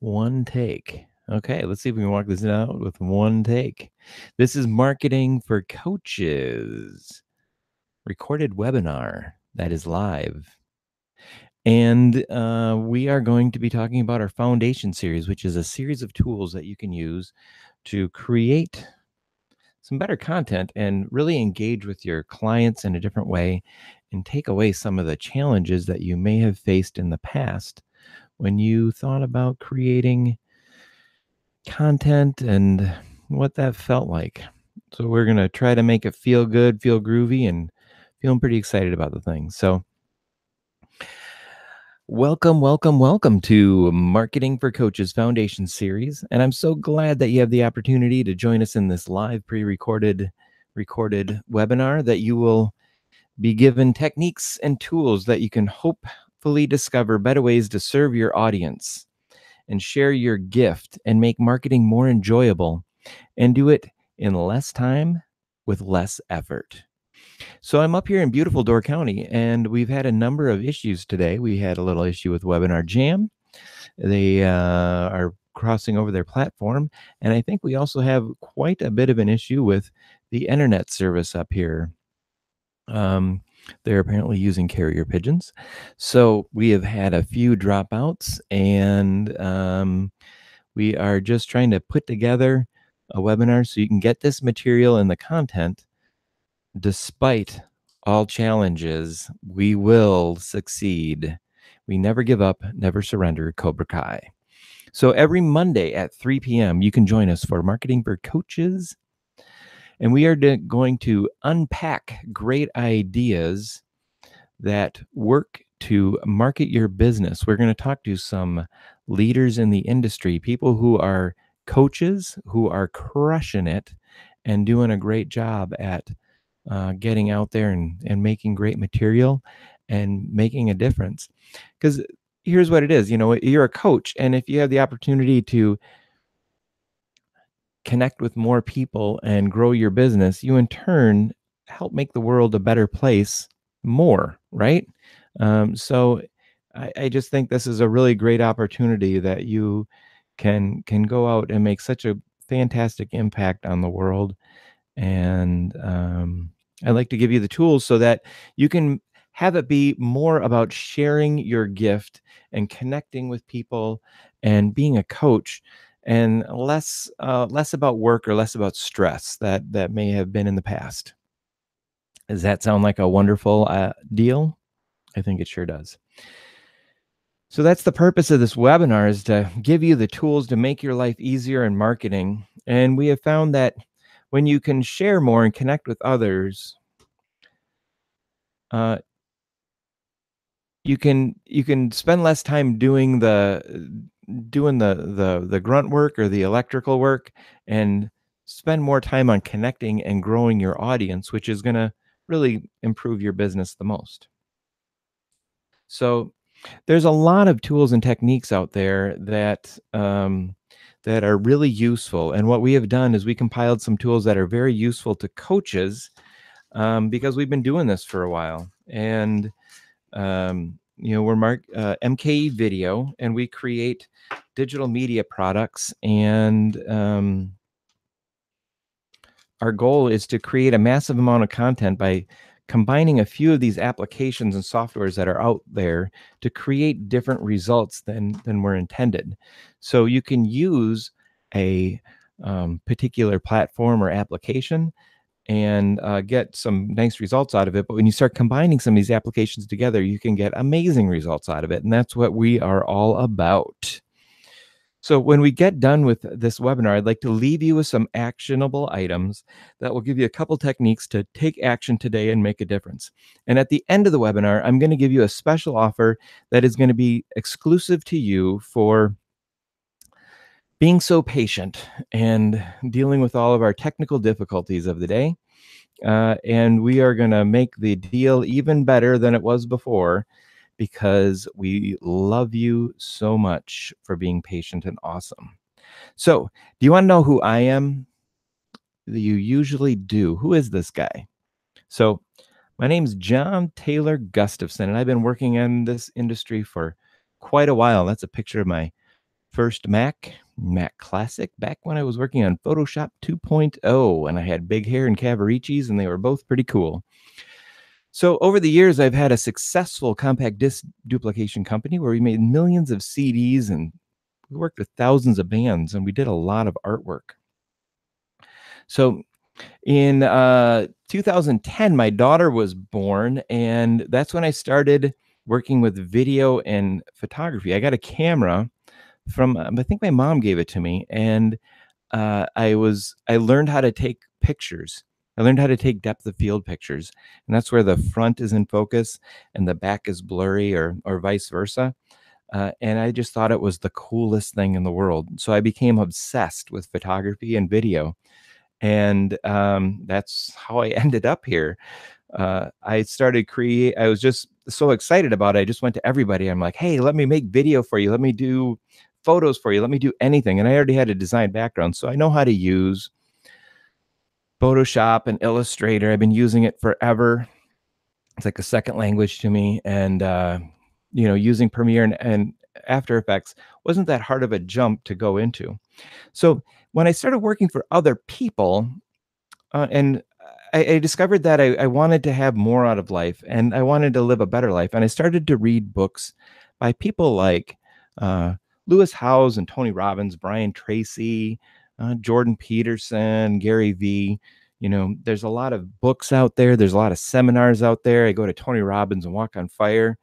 One take. Okay, let's see if we can walk this out with one take. This is Marketing for Coaches, recorded webinar that is live. And we are going to be talking about our foundation series, which is a series of tools that you can use to create some better content and really engage with your clients in a different way and take away some of the challenges that you may have faced in the past when you thought about creating content and what that felt like. So we're going to try to make it feel good, feel groovy, and feeling pretty excited about the thing. So welcome to Marketing for Coaches Foundation series. And I'm so glad that you have the opportunity to join us in this live pre-recorded webinar that you will be given techniques and tools that you can hopefully discover better ways to serve your audience and share your gift and make marketing more enjoyable and do it in less time with less effort. So I'm up here in beautiful Door County, and we've had a number of issues today. We had a little issue with Webinar Jam. They are crossing over their platform, and I think we also have quite a bit of an issue with the internet service up here. They're apparently using carrier pigeons. So we have had a few dropouts, and we are just trying to put together a webinar so you can get this material and the content. Despite all challenges, we will succeed. We never give up, never surrender, Cobra Kai. So every Monday at 3 p.m., you can join us for Marketing for Coaches. And we are going to unpack great ideas that work to market your business. We're going to talk to some leaders in the industry, people who are coaches, who are crushing it and doing a great job at getting out there and making great material and making a difference. Because here's what it is, you're a coach, and if you have the opportunity to connect with more people and grow your business, you in turn help make the world a better place more, right? So I just think this is a really great opportunity that you can go out and make such a fantastic impact on the world. And I'd like to give you the tools so that you can have it be more about sharing your gift and connecting with people and being a coach, and less about work or less about stress that may have been in the past. Does that sound like a wonderful deal? I think it sure does. So that's the purpose of this webinar, is to give you the tools to make your life easier in marketing. And we have found that when you can share more and connect with others, you can spend less time doing the grunt work or the electrical work, and spend more time on connecting and growing your audience, which is going to really improve your business the most. So there's a lot of tools and techniques out there that that are really useful. And what we have done is we compiled some tools that are very useful to coaches, because we've been doing this for a while. And we're MKE Video, and we create digital media products. And our goal is to create a massive amount of content by combining a few of these applications and softwares that are out there to create different results than were intended. So you can use a particular platform or application and get some nice results out of it. But when you start combining some of these applications together, you can get amazing results out of it. And that's what we are all about. So when we get done with this webinar, I'd like to leave you with some actionable items that will give you a couple techniques to take action today and make a difference. And at the end of the webinar, I'm going to give you a special offer that is going to be exclusive to you for being so patient and dealing with all of our technical difficulties of the day. And we are going to make the deal even better than it was before, because we love you so much for being patient and awesome. So, do you want to know who I am? You usually do. Who is this guy? So, my name's John Taylor Gustafson, and I've been working in this industry for quite a while. That's a picture of my first Mac Classic, back when I was working on Photoshop 2.0, and I had big hair and Cavaricis, and they were both pretty cool. So over the years, I've had a successful compact disc duplication company where we made millions of CDs and we worked with thousands of bands and we did a lot of artwork. So in 2010, my daughter was born, and that's when I started working with video and photography. I got a camera from, I think my mom gave it to me, and I learned how to take pictures. I learned how to take depth of field pictures, and that's where the front is in focus and the back is blurry, or vice versa. And I just thought it was the coolest thing in the world. So I became obsessed with photography and video, and that's how I ended up here. I was just so excited about it. I just went to everybody. I'm like, hey, let me make video for you. Let me do photos for you. Let me do anything. And I already had a design background, so I know how to use Photoshop and Illustrator. I've been using it forever. It's like a second language to me. And, using Premiere and After Effects wasn't that hard of a jump to go into. So when I started working for other people, and I discovered that I wanted to have more out of life and I wanted to live a better life. And I started to read books by people like uh, Lewis Howes and Tony Robbins, Brian Tracy, Jordan Peterson, Gary Vee. There's a lot of books out there. There's a lot of seminars out there. I go to Tony Robbins and Walk on Fire.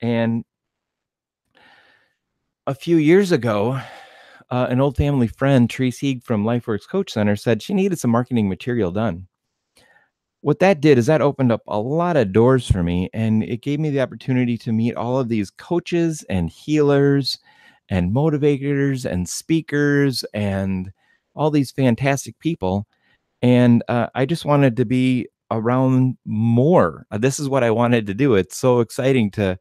And a few years ago, an old family friend, Tree Sieg from LifeWorks Coach Center, said she needed some marketing material done. What that did is that opened up a lot of doors for me, and it gave me the opportunity to meet all of these coaches and healers and motivators and speakers and all these fantastic people. And I just wanted to be around more. This is what I wanted to do. It's so exciting to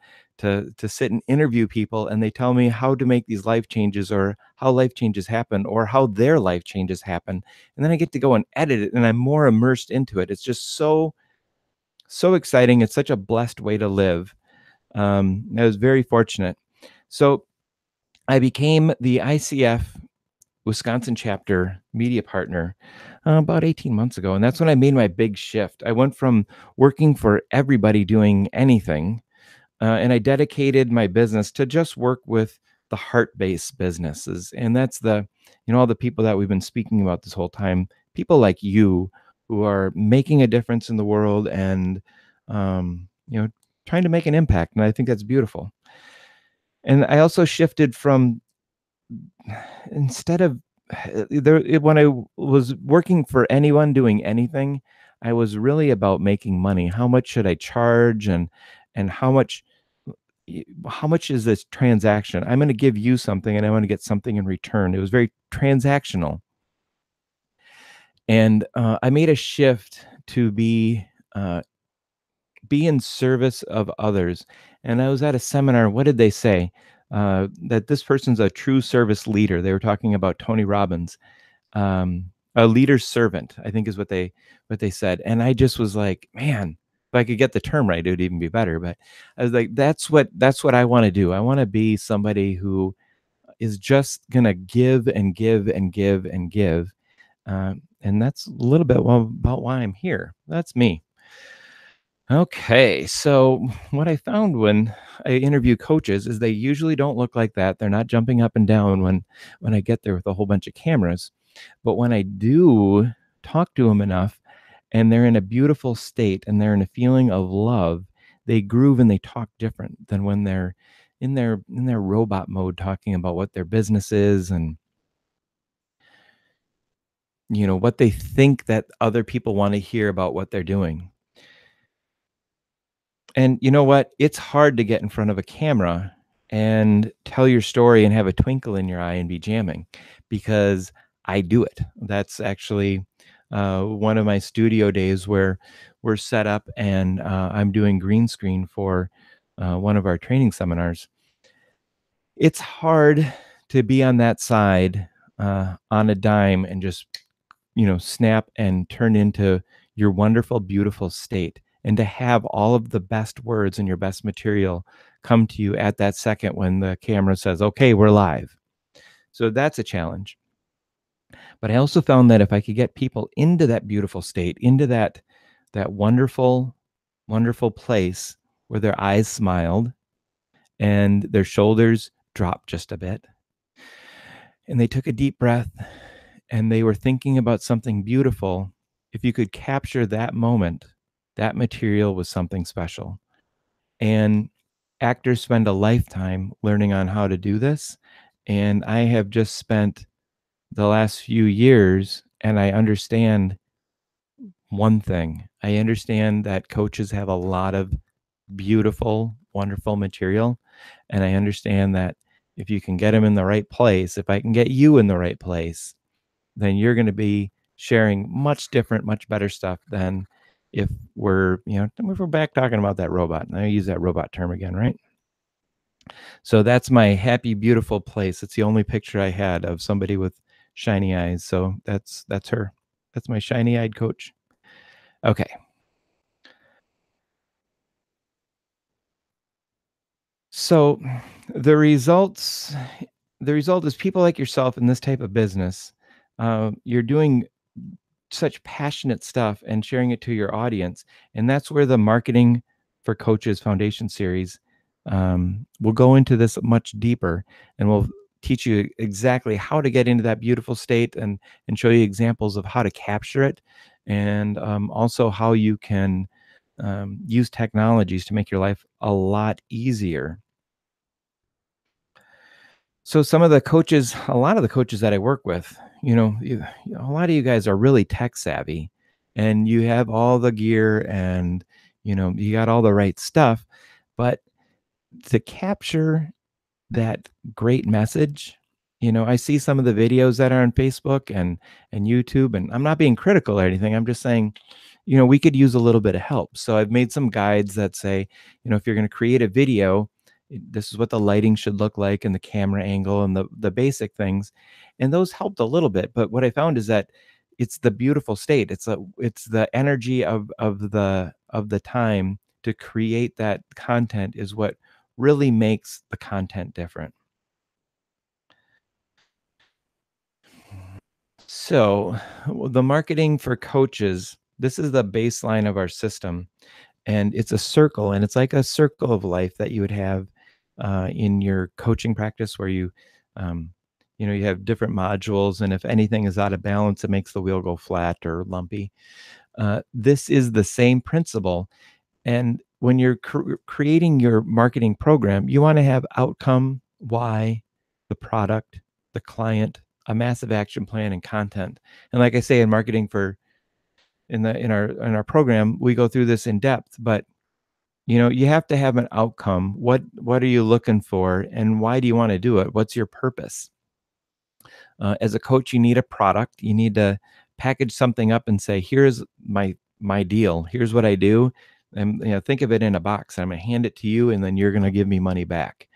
sit and interview people, and they tell me how to make these life changes, or how life changes happen, or how their life changes happen. And then I get to go and edit it, and I'm more immersed into it. It's just so exciting. It's such a blessed way to live. I was very fortunate. So I became the ICF Wisconsin chapter media partner about 18 months ago. And that's when I made my big shift. I went from working for everybody doing anything, and I dedicated my business to just work with the heart-based businesses. And that's all the people that we've been speaking about this whole time, people like you who are making a difference in the world and, trying to make an impact. And I think that's beautiful. And I also shifted from, instead of when I was working for anyone doing anything, I was really about making money. How much should I charge, and how much is this transaction? I'm going to give you something and I want to get something in return. It was very transactional. And I made a shift to be in service of others. And I was at a seminar. What did they say? That this person's a true service leader. They were talking about Tony Robbins, a leader's servant, I think is what they said. And I just was like, man, if I could get the term right, it would even be better. But I was like, that's what I want to do. I want to be somebody who is just gonna give and give and give and give. And that's a little bit about why I'm here. That's me. Okay, so what I found when I interview coaches is they usually don't look like that. They're not jumping up and down when I get there with a whole bunch of cameras. But when I do talk to them enough, and they're in a beautiful state and they're in a feeling of love, they groove and they talk different than when they're in their robot mode talking about what their business is, and what they think that other people want to hear about what they're doing. And you know what? It's hard to get in front of a camera and tell your story and have a twinkle in your eye and be jamming, because I do it. That's actually one of my studio days where we're set up and I'm doing green screen for one of our training seminars. It's hard to be on that side on a dime and just snap and turn into your wonderful, beautiful state, and to have all of the best words and your best material come to you at that second when the camera says, okay, we're live. So that's a challenge. But I also found that if I could get people into that beautiful state, into that wonderful, wonderful place where their eyes smiled and their shoulders dropped just a bit, and they took a deep breath and they were thinking about something beautiful, if you could capture that moment, that material was something special. And actors spend a lifetime learning on how to do this. And I have just spent the last few years, and I understand one thing. I understand that coaches have a lot of beautiful, wonderful material. And I understand that if you can get them in the right place, if I can get you in the right place, then you're going to be sharing much different, much better stuff than if if we're back talking about that robot. And I use that robot term again, right? So that's my happy, beautiful place. It's the only picture I had of somebody with shiny eyes. So that's her. That's my shiny eyed coach. Okay. So the results, the result is people like yourself in this type of business. You're doing such passionate stuff and sharing it to your audience, and that's where the Marketing for Coaches Foundation series will go into this much deeper, and we'll teach you exactly how to get into that beautiful state and show you examples of how to capture it, and also how you can use technologies to make your life a lot easier. So some of the coaches, a lot of the coaches that I work with, a lot of you guys are really tech savvy and you have all the gear and you got all the right stuff, but to capture that great message. I see some of the videos that are on Facebook and YouTube, and I'm not being critical or anything. I'm just saying, we could use a little bit of help. So I've made some guides that say, if you're going to create a video, this is what the lighting should look like and the camera angle and the basic things. And those helped a little bit. But what I found is that it's the beautiful state. It's the energy of the time to create that content is what really makes the content different. So, the marketing for coaches, this is the baseline of our system, and it's a circle, and it's like a circle of life that you would have in your coaching practice, where um, you have different modules, and if anything is out of balance, it makes the wheel go flat or lumpy. This is the same principle. And when you're creating your marketing program, you want to have outcome, why, the product, the client, a massive action plan, and content. And like I say, in marketing for in our program, we go through this in depth. But you have to have an outcome. What are you looking for, and why do you want to do it? What's your purpose? As a coach, you need a product. You need to package something up and say, here's my deal. Here's what I do. And think of it in a box. I'm going to hand it to you, and then you're going to give me money back.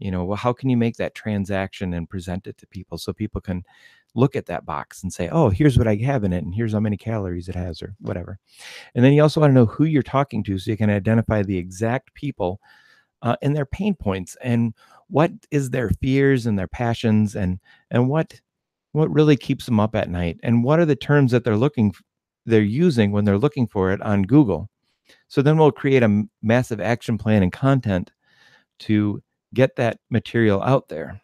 Well, how can you make that transaction and present it to people so people can look at that box and say, oh, here's what I have in it, and here's how many calories it has, or whatever. And then you also want to know who you're talking to, so you can identify the exact people and their pain points, and what is their fears and their passions, and what really keeps them up at night, and what are the terms that they're using when they're looking for it on Google. So then we'll create a massive action plan and content to get that material out there.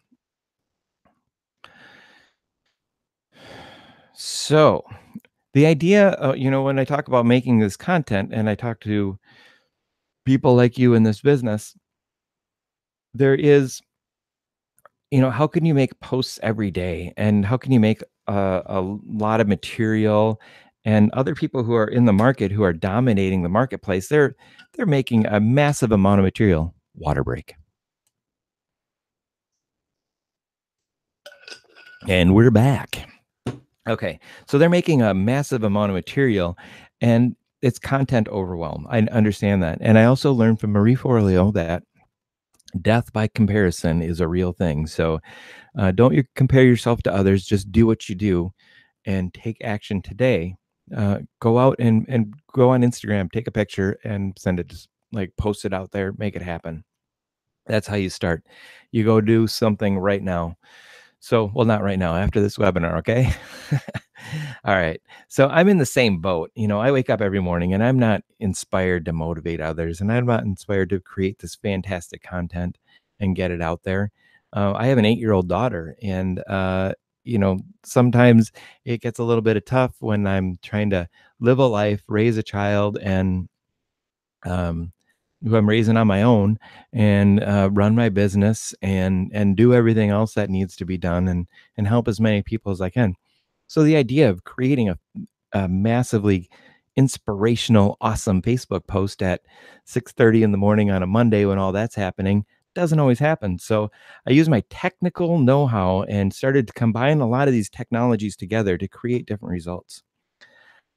So the idea, when I talk about making this content and I talk to people like you in this business, there is, how can you make posts every day, and how can you make a lot of material, and other people who are in the market who are dominating the marketplace, they're making a massive amount of material. Water break. And we're back. Okay. So they're making a massive amount of material, and it's content overwhelm. I understand that. And I also learned from Marie Forleo that death by comparison is a real thing. So don't you compare yourself to others. Just do what you do and take action today. Go out and go on Instagram, take a picture and send it, just like post it out there, make it happen. That's how you start. You go do something right now. So, well, not right now, after this webinar, okay? All right. So I'm in the same boat. I wake up every morning and I'm not inspired to motivate others, and I'm not inspired to create this fantastic content and get it out there. I have an 8-year-old daughter, and sometimes it gets a little bit of tough when I'm trying to live a life, raise a child, and um, who I'm raising on my own, and run my business and do everything else that needs to be done, and help as many people as I can. So the idea of creating a massively inspirational, awesome Facebook post at 6:30 in the morning on a Monday when all that's happening doesn't always happen. So I use my technical know-how and started to combine a lot of these technologies together to create different results.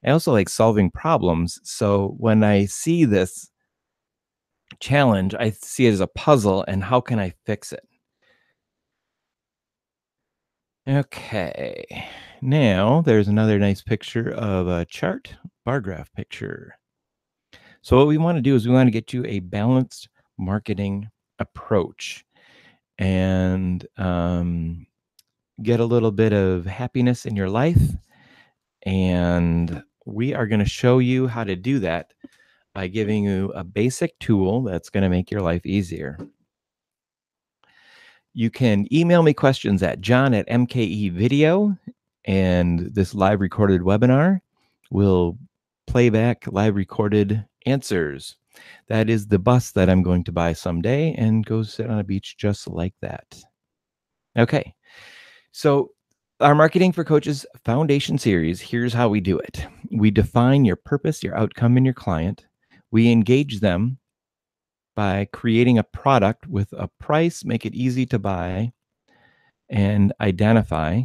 I also like solving problems. So when I see this challenge, I see it as a puzzle, and how can I fix it? Okay. Now there's another nice picture of a chart, bar graph picture. So what we want to do is we want to get you a balanced marketing approach, and get a little bit of happiness in your life. And we are going to show you how to do that by giving you a basic tool that's going to make your life easier. You can email me questions at john@mkevideo, and this live recorded webinar will play back live recorded answers. That is the bus that I'm going to buy someday and go sit on a beach just like that. Okay. So, our Marketing for Coaches Foundation series, here's how we do it. We define your purpose, your outcome, and your client. We engage them by creating a product with a price, make it easy to buy and identify.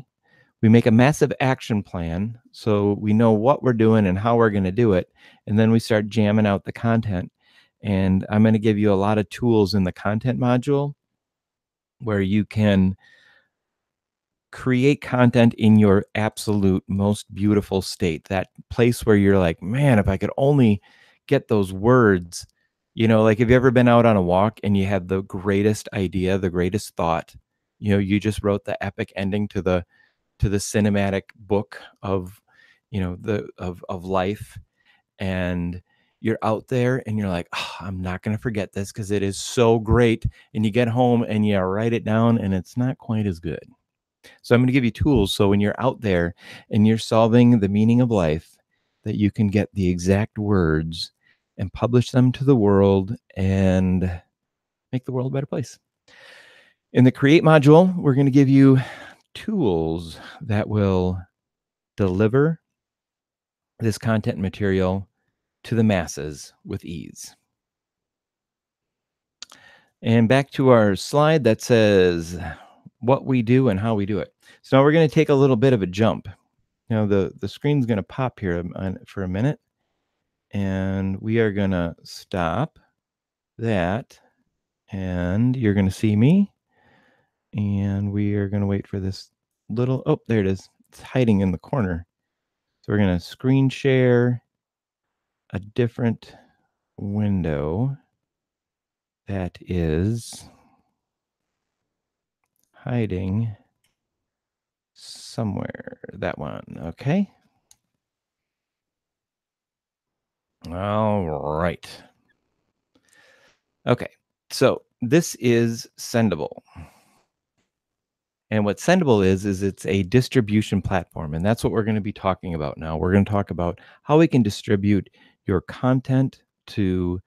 We make a massive action plan so we know what we're doing and how we're going to do it. And then we start jamming out the content. And I'm going to give you a lot of tools in the content module where you can create content in your absolute most beautiful state, that place where you're like, man, if I could only get those words. Like, have you ever been out on a walk and you had the greatest idea, the greatest thought? You just wrote the epic ending to the cinematic book of of life, and you're out there and you're like, oh, I'm not going to forget this because it is so great. And you get home and you write it down and it's not quite as good. So I'm going to give you tools so when you're out there and you're solving the meaning of life, that you can get the exact words and publish them to the world and make the world a better place. In the Create module, we're going to give you tools that will deliver this content material to the masses with ease. And back to our slide that says what we do and how we do it. So now we're going to take a little bit of a jump. Now the screen's going to pop here for a minute, and we are going to stop that, and you're going to see me, and we are going to wait for this little, oh, there it is. It's hiding in the corner. So we're going to screen share a different window that is hiding somewhere. That one. Okay. All right. Okay. So this is Sendible. And what Sendible is it's a distribution platform. And that's what we're going to be talking about now. We're going to talk about how we can distribute your content to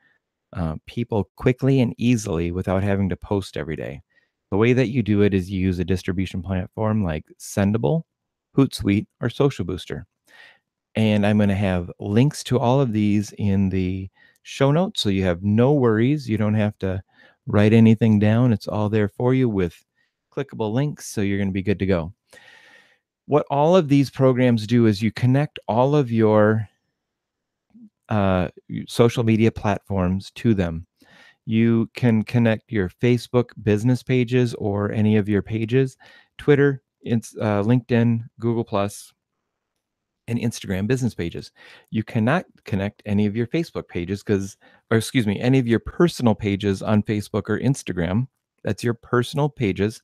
people quickly and easily without having to post every day. The way that you do it is you use a distribution platform like Sendible, HootSuite, or Social Booster. And I'm going to have links to all of these in the show notes, so you have no worries. You don't have to write anything down. It's all there for you with clickable links, so you're going to be good to go. What all of these programs do is you connect all of your social media platforms to them. You can connect your Facebook business pages or any of your pages, Twitter, LinkedIn, Google Plus, and Instagram business pages. You cannot connect any of your Facebook pages any of your personal pages on Facebook or Instagram. That's your personal pages.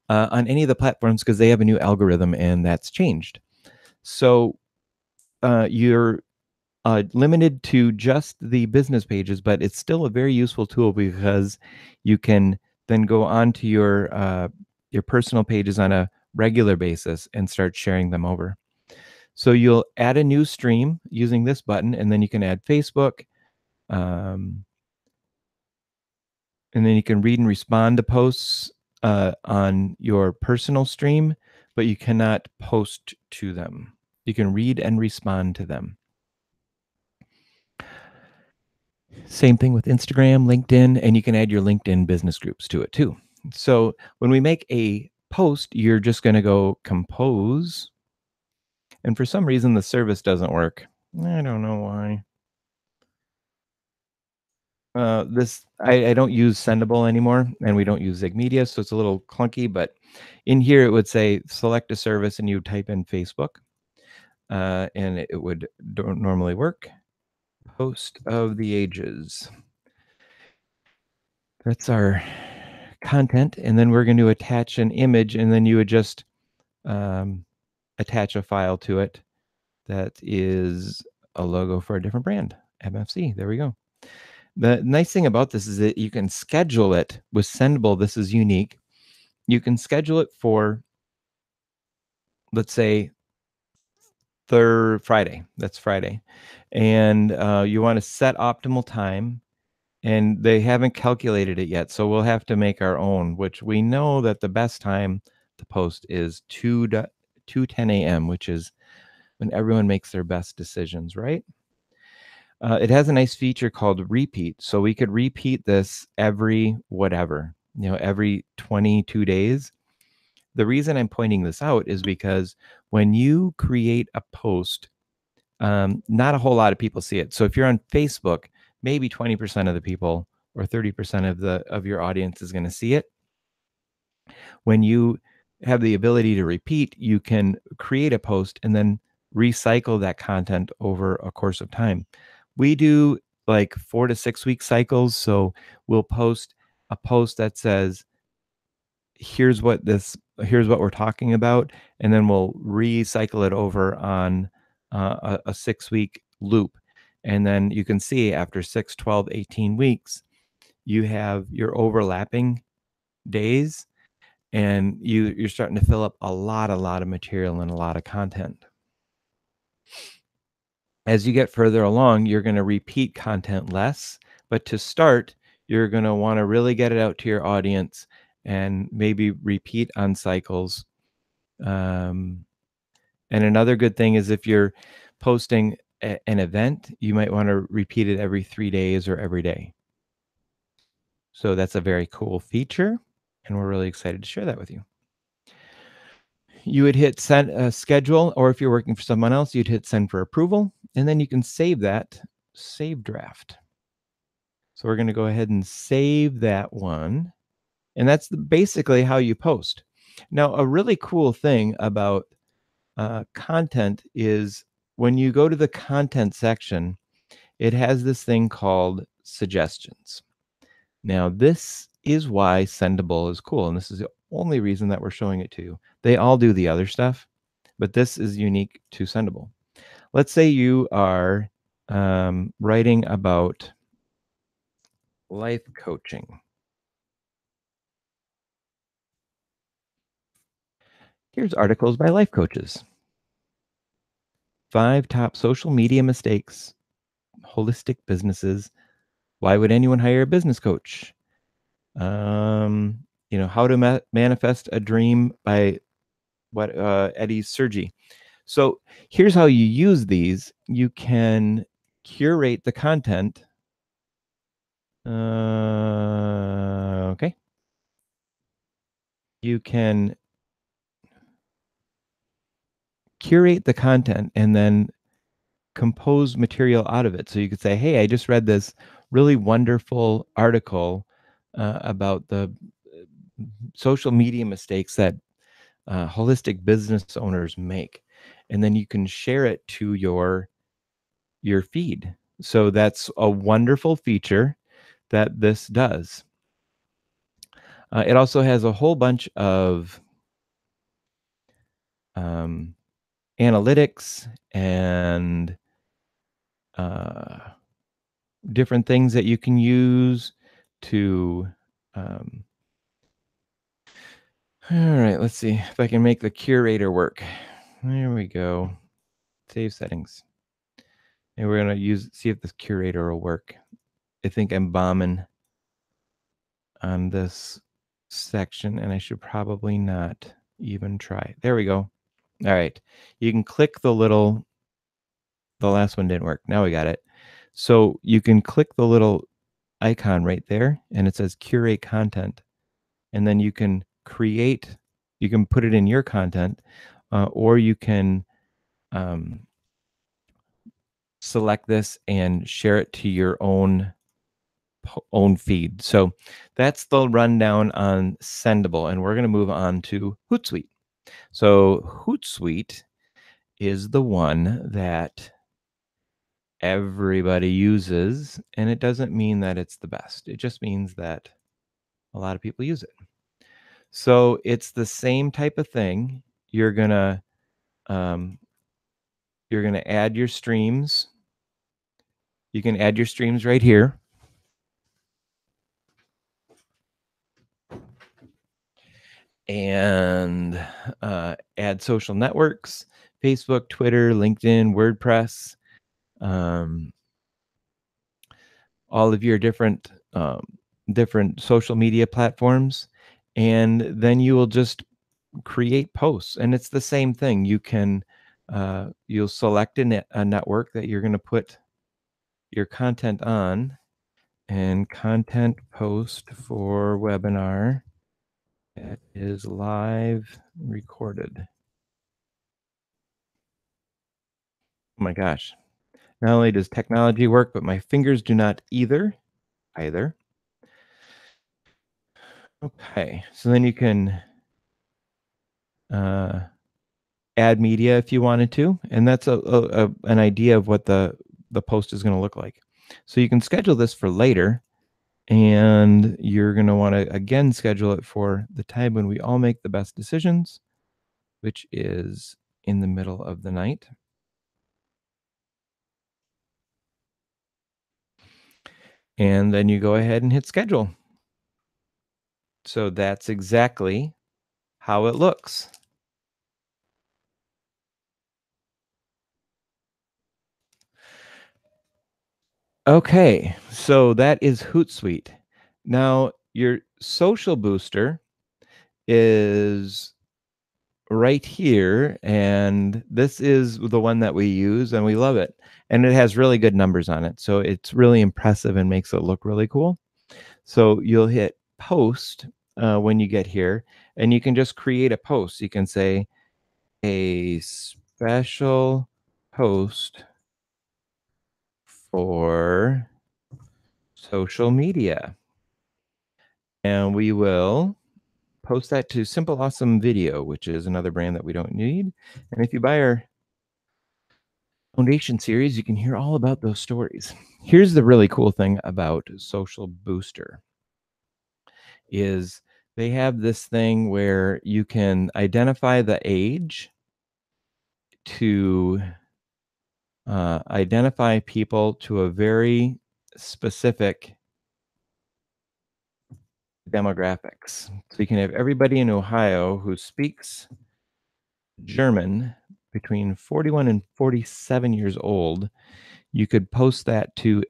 on any of the platforms because they have a new algorithm and that's changed. So you're limited to just the business pages, but it's still a very useful tool because you can then go onto your personal pages on a regular basis and start sharing them over. So you'll add a new stream using this button, and then you can add Facebook, um, and then you can read and respond to posts on your personal stream, but you cannot post to them. You can read and respond to them. Same thing with Instagram, LinkedIn, and you can add your LinkedIn business groups to it too. So when we make a post, you're just going to go compose. And for some reason, the service doesn't work. I don't know why. I don't use Sendible anymore, and we don't use Zig Media, so it's a little clunky. But in here, it would say select a service, and you type in Facebook, and it would don't normally work. Post of the ages. That's our content, and then we're going to attach an image, and then you would just um, attach a file to it that is a logo for a different brand, MFC. There we go. The nice thing about this is that you can schedule it with Sendible. This is unique. You can schedule it for, let's say, third Friday. That's Friday, and you want to set optimal time. And they haven't calculated it yet, so we'll have to make our own, which we know that the best time to post is 2:10 a.m., which is when everyone makes their best decisions, right? It has a nice feature called repeat, so we could repeat this every whatever, every 22 days. The reason I'm pointing this out is because when you create a post, not a whole lot of people see it. So if you're on Facebook, maybe 20% of the people or 30% of your audience is going to see it. When you have the ability to repeat, you can create a post and then recycle that content over a course of time. We do like 4 to 6 week cycles, so we'll post a post that says here's what we're talking about, and then we'll recycle it over on a 6 week loop. And then you can see after 6, 12, 18 weeks, you have your overlapping days, and you're starting to fill up a lot of material and a lot of content. As you get further along, you're going to repeat content less, but to start, you're going to want to really get it out to your audience and maybe repeat on cycles. And another good thing is if you're posting an event, you might want to repeat it every 3 days or every day. So that's a very cool feature, and we're really excited to share that with you. You would hit send schedule, or if you're working for someone else, you'd hit send for approval, and then you can save that, save draft. So we're going to go ahead and save that one. And that's basically how you post. Now, a really cool thing about content is when you go to the content section, it has this thing called suggestions. Now, this is why Sendible is cool. And this is the only reason that we're showing it to you. They all do the other stuff, but this is unique to Sendible. Let's say you are writing about life coaching. Here's articles by life coaches. 5 top social media mistakes, holistic businesses. Why would anyone hire a business coach? How to manifest a dream by Eddie Sergi. So here's how you use these. You can curate the content. Okay. You can curate the content and then compose material out of it. So you could say, hey, I just read this really wonderful article about the social media mistakes that holistic business owners make. And then you can share it to your feed. So that's a wonderful feature that this does. It also has a whole bunch of um, analytics and uh, different things that you can use to. Um, all right, let's see if I can make the curator work. There we go. Save settings. And we're gonna see if this curator will work. I think I'm bombing on this section, and I should probably not even try. There we go. All right. You can click the last one didn't work. Now we got it. So you can click the little icon right there, and it says curate content. And then you can put it in your content, or you can um, select this and share it to your own feed. So that's the rundown on Sendible, and we're going to move on to HootSuite. So HootSuite is the one that everybody uses, and it doesn't mean that it's the best. It just means that a lot of people use it. So it's the same type of thing. Um, you're gonna add your streams. You can add your streams right here. And add social networks, Facebook, Twitter, LinkedIn, WordPress, um, all of your different social media platforms, and then you will just create posts. And it's the same thing. You'll select a network that you're going to put your content on, and content post for webinar that is live recorded. Oh my gosh. Not only does technology work, but my fingers do not either. Okay, so then you can uh, add media if you wanted to, and that's an idea of what the post is going to look like. So you can schedule this for later, and you're going to want to again schedule it for the time when we all make the best decisions, which is in the middle of the night. And then you go ahead and hit schedule. So that's exactly how it looks. Okay, so that is Hootsuite. Now, your social booster is right here, and this is the one that we use, and we love it. And it has really good numbers on it, so it's really impressive and makes it look really cool. So you'll hit post when you get here, and you can just create a post. You can say a special post for social media, and we will post that to Simple Awesome Video, which is another brand that we don't need. And if you buy our foundation series, you can hear all about those stories. Here's the really cool thing about Social Booster is they have this thing where you can identify the age to identify people to a very specific demographics. So you can have everybody in Ohio who speaks German between 41 and 47 years old. You could post that to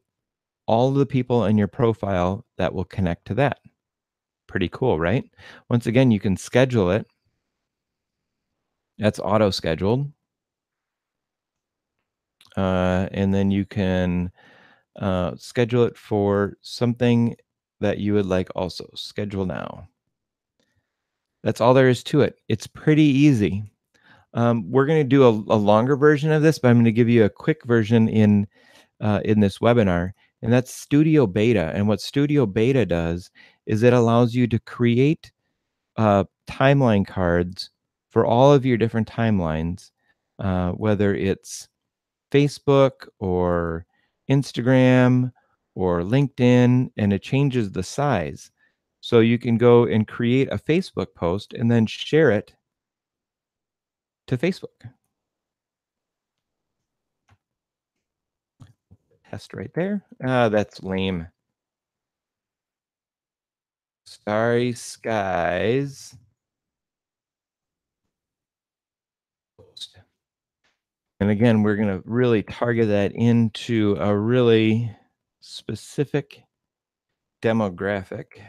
all the people in your profile that will connect to that. Pretty cool, right? Once again, you can schedule it. That's auto scheduled. And then you can schedule it for something that you would like also. Schedule now. That's all there is to it. It's pretty easy. We're going to do a longer version of this, but I'm going to give you a quick version in this webinar, and that's Studio Beta. And what Studio Beta does is it allows you to create timeline cards for all of your different timelines, whether it's Facebook or Instagram or LinkedIn, and it changes the size. So you can go and create a Facebook post and then share it to Facebook. Test right there. Ah, that's lame. Starry skies. Post. And again, we're going to really target that into a really specific demographic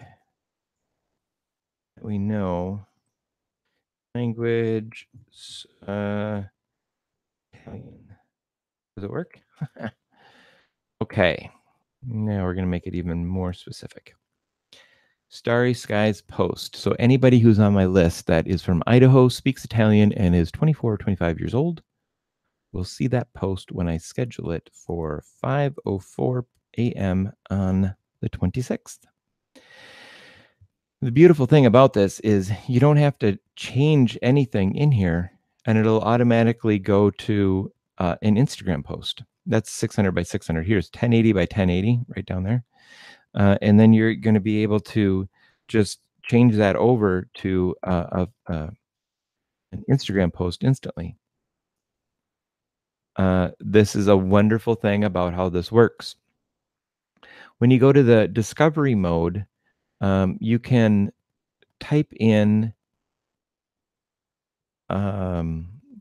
that we know. Language. Italian. Does it work? Okay. Now we're going to make it even more specific. Starry Skies Post. So anybody who's on my list that is from Idaho, speaks Italian, and is 24 or 25 years old will see that post when I schedule it for 5:04 a.m. on the 26th. The beautiful thing about this is you don't have to change anything in here, and it'll automatically go to an Instagram post. That's 600 by 600. Here's 1080 by 1080 right down there. And then you're going to be able to just change that over to an Instagram post instantly. This is a wonderful thing about how this works. When you go to the discovery mode, you can type in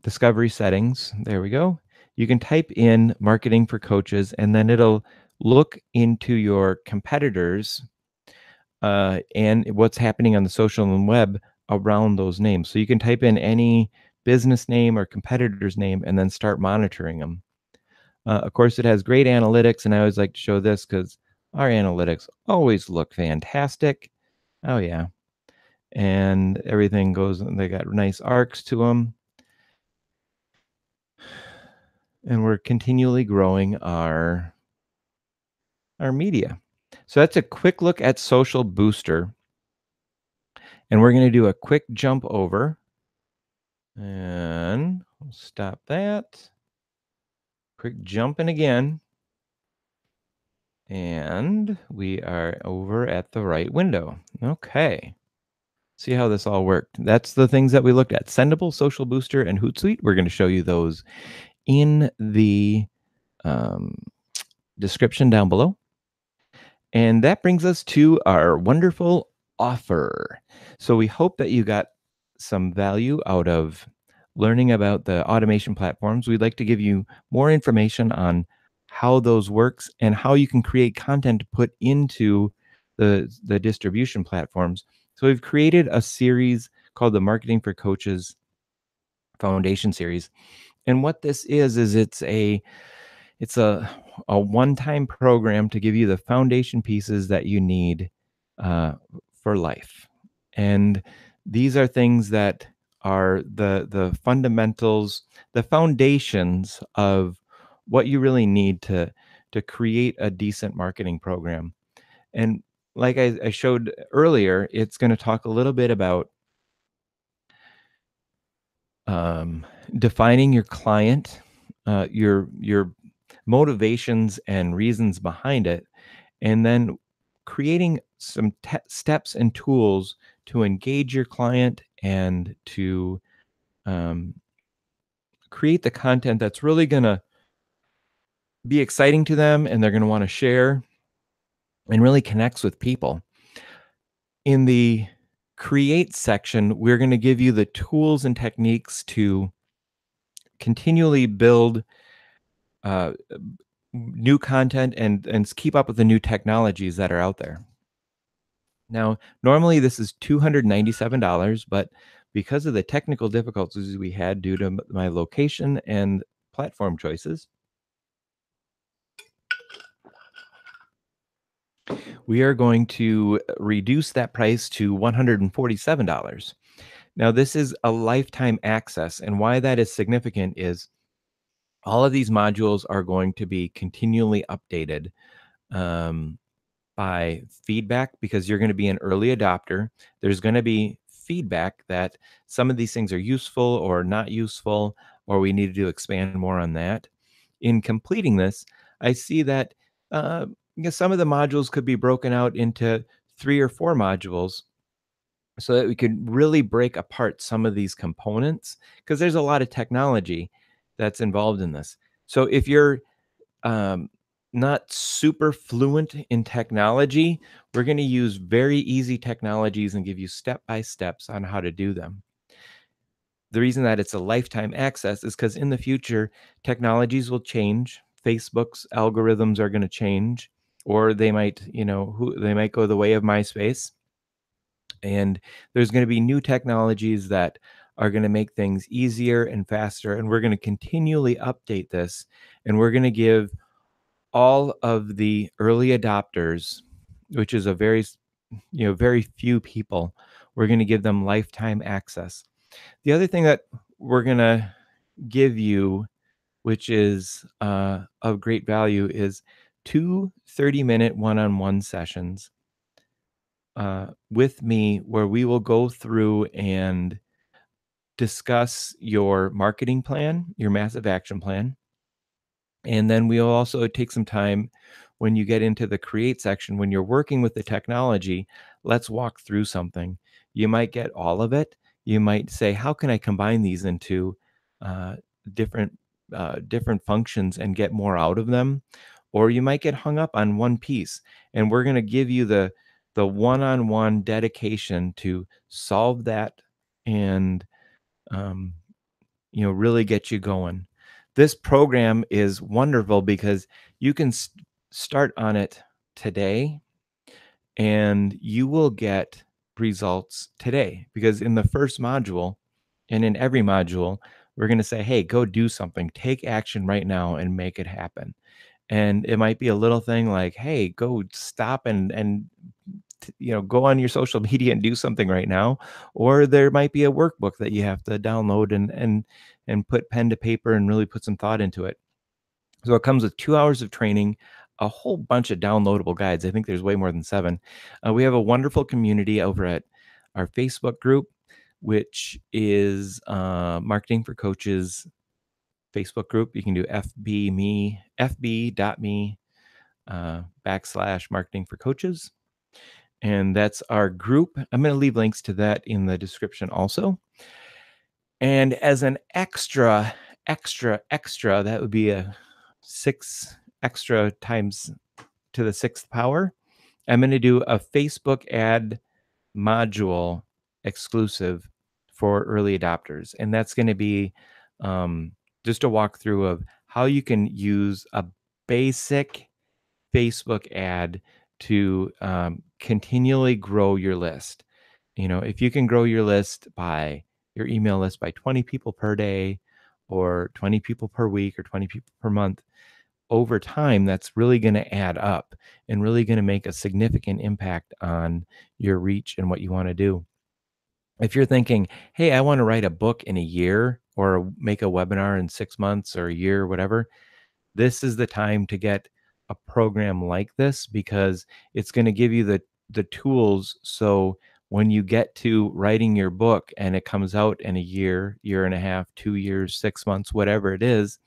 discovery settings. There we go. You can type in marketing for coaches, and then it'll look into your competitors and what's happening on the social and web around those names. So you can type in any business name or competitor's name and then start monitoring them. Of course, it has great analytics, and I always like to show this because our analytics always look fantastic. Oh, yeah. And everything goes, they got nice arcs to them. And we're continually growing our media. So that's a quick look at Social Booster. And we're going to do a quick jump over. And we'll stop that. Quick jumping again. And we are over at the right window. Okay. See how this all worked. That's the things that we looked at. Sendible, Social Booster, and HootSuite. We're going to show you those in the um, description down below. And that brings us to our wonderful offer. So we hope that you got some value out of learning about the automation platforms. We'd like to give you more information on how those works and how you can create content to put into the distribution platforms. So we've created a series called the Marketing for Coaches Foundation series. And what this is it's a one-time program to give you the foundation pieces that you need uh, for life. And these are things that are the fundamentals, the foundations of what you really need to create a decent marketing program. And like I showed earlier, it's going to talk a little bit about defining your client, your motivations and reasons behind it, and then creating some steps and tools to engage your client and to um, create the content that's really going to be exciting to them and they're going to want to share and really connects with people. In the create section, we're going to give you the tools and techniques to continually build uh, new content and keep up with the new technologies that are out there. Now, normally this is $297, but because of the technical difficulties we had due to my location and platform choices, we are going to reduce that price to $147. Now, this is a lifetime access, and why that is significant is all of these modules are going to be continually updated. By feedback because you're going to be an early adopter. There's going to be feedback that some of these things are useful or not useful, or we need to expand more on that. In completing this, I see that some of the modules could be broken out into 3 or 4 modules so that we could really break apart some of these components because there's a lot of technology that's involved in this. So if you're um, not super fluent in technology, we're going to use very easy technologies and give you step by steps on how to do them. The reason that it's a lifetime access is because in the future, technologies will change. Facebook's algorithms are going to change, or they might, they might go the way of MySpace. And there's going to be new technologies that are going to make things easier and faster. And we're going to continually update this. And we're going to give all of the early adopters, which is a very few people, we're going to give them lifetime access. The other thing that we're going to give you, which is of great value, is 2 30-minute one-on-one sessions with me where we will go through and discuss your marketing plan, your massive action plan. And then we'll also take some time when you get into the create section, when you're working with the technology, let's walk through something. You might get all of it. You might say, how can I combine these into uh, different different functions and get more out of them? Or you might get hung up on one piece. And we're going to give you the one-on-one dedication to solve that and um, really get you going. This program is wonderful because you can start on it today and you will get results today because in the first module and in every module, we're going to say, hey, go do something, take action right now and make it happen. And it might be a little thing like, hey, go stop and go on your social media and do something right now. Or there might be a workbook that you have to download and put pen to paper and really put some thought into it. So it comes with 2 hours of training, a whole bunch of downloadable guides. I think there's way more than 7. We have a wonderful community over at our Facebook group, which is Marketing for Coaches Facebook group. You can do fb.me / marketing for coaches. And that's our group. I'm going to leave links to that in the description also. And as an extra, that would be a 6 extra times to the 6th power. I'm going to do a Facebook ad module exclusive for early adopters. And that's going to be just a walkthrough of how you can use a basic Facebook ad to continually grow your list. If you can grow your list by your email list by 20 people per day or 20 people per week or 20 people per month, over time, that's really going to add up and really going to make a significant impact on your reach and what you want to do. If you're thinking, hey, I want to write a book in a year or make a webinar in 6 months or a year, whatever, this is the time to get a program like this because it's going to give you the tools. So when you get to writing your book and it comes out in a year, year and a half, 2 years, 6 months, whatever it is,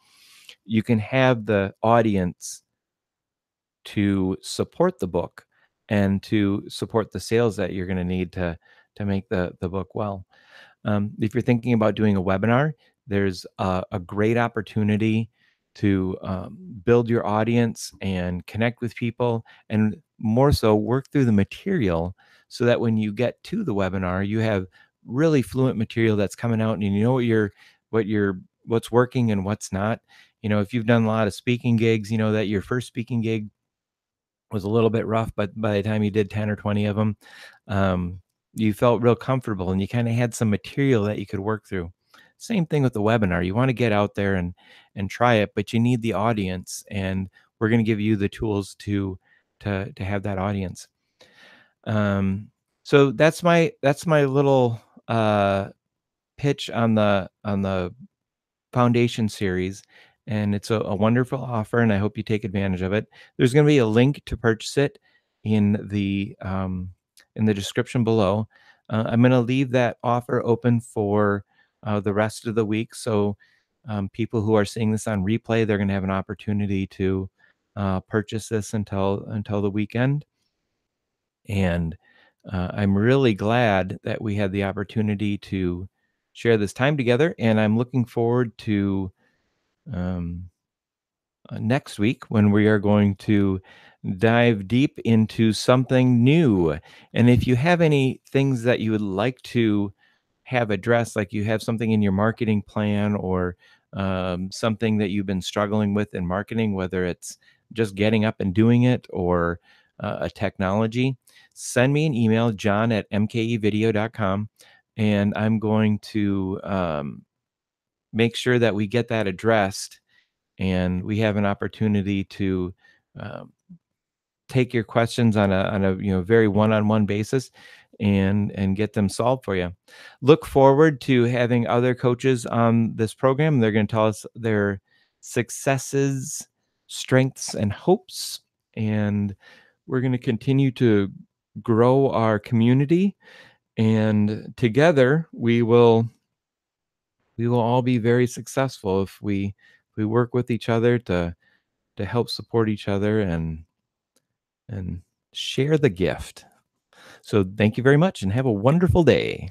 you can have the audience to support the book and to support the sales that you're going to need to make the book well. If you're thinking about doing a webinar, there's a great opportunity to build your audience and connect with people, and more so work through the material so that when you get to the webinar, you have really fluent material that's coming out, and you know what's working and what's not. If you've done a lot of speaking gigs, you know that your first speaking gig was a little bit rough, but by the time you did 10 or 20 of them, you felt real comfortable and you kind of had some material that you could work through. Same thing with the webinar. You want to get out there and try it, but you need the audience, and we're going to give you the tools to have that audience. So that's my little pitch on the foundation series, and it's a wonderful offer, and I hope you take advantage of it. There's going to be a link to purchase it in the description below. I'm going to leave that offer open for the rest of the week, so people who are seeing this on replay, they're going to have an opportunity to purchase this until the weekend. And I'm really glad that we had the opportunity to share this time together. And I'm looking forward to um, next week when we are going to dive deep into something new. And if you have any things that you would like to have addressed, like you have something in your marketing plan or something that you've been struggling with in marketing, whether it's just getting up and doing it or a technology, send me an email, john@mkevideo.com, and I'm going to make sure that we get that addressed and we have an opportunity to um, take your questions on a very one-on-one basis and get them solved for you. Look forward to having other coaches on this program. They're going to tell us their successes, strengths, and hopes, and we're going to continue to grow our community. And together, we will all be very successful if we work with each other to help support each other and share the gift. So thank you very much and have a wonderful day.